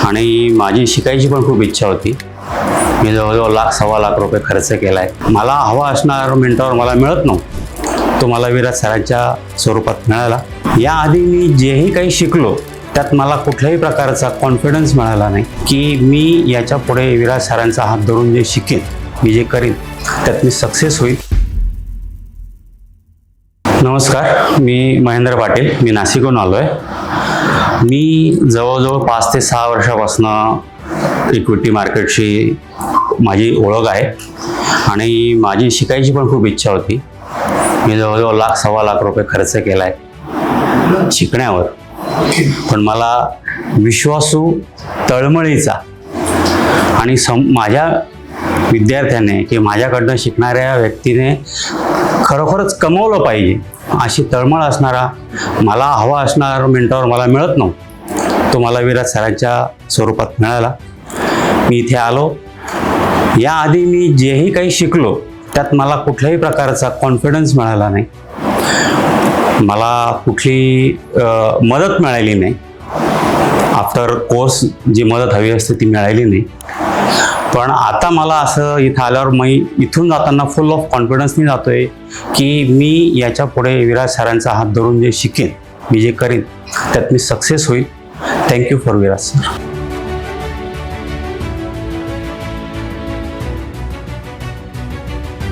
आणि माझी शिकायची पण खूप इच्छा होती. मी जवळजवळ ₹1,00,000-1,25,00,000 खर्च केला आहे. मला हवा असणारा मेंटॉर मला मिळत नव्हता. तो मला विराज सरांच्या स्वरूपात मिळाला. याआधी मी जेही काही शिकलो त्यात मला कुठल्याही प्रकारचा कॉन्फिडन्स मिळाला नाही की मी याच्या पुढे विराज सरांचा हात धरून जे शिकेन, मी जे करीन त्यात मी सक्सेस होईल. नमस्कार, मी महेंद्र पाटील. मी नाशिकहून आलो आहे. मी जवळजवळ 5 ते 6 वर्षापासून इक्विटी मार्केटशी माझी ओळख आहे आणि माझी शिकायची पण खूप इच्छा होती. मी जवळजवळ ₹1,00,000-1,25,00,000 खर्च केला आहे शिकण्यावर. पण मला विश्वासू, तळमळीचा आणि माझ्या विद्यार्थ्याने की माझ्याकडनं शिकणाऱ्या व्यक्तीने खरोखरच कमवलं पाहिजे अशी तळमळ असणारा, मला हवा असणारा मेंटॉर मला मिळत नव्हता. तो मला विराज सरांच्या स्वरूपात मिळाला. मी इथे आलो. याआधी मी जेही काही शिकलो त्यात मला कुठल्याही प्रकारचा कॉन्फिडन्स मिळाला नाही. मला कुठली मदत मिळाली नाही. आफ्टर कोर्स जी मदत हवी असते ती मिळाली नाही. पण आता मला असं इथं आल्यावर मी इथून जाताना फुल ऑफ कॉन्फिडन्सनी जातोय की मी याच्या पुढे विराज सरांचा हात धरून जे शिकेन, मी जे करीन त्यात मी सक्सेस होईल. Thank you for Viraj sir.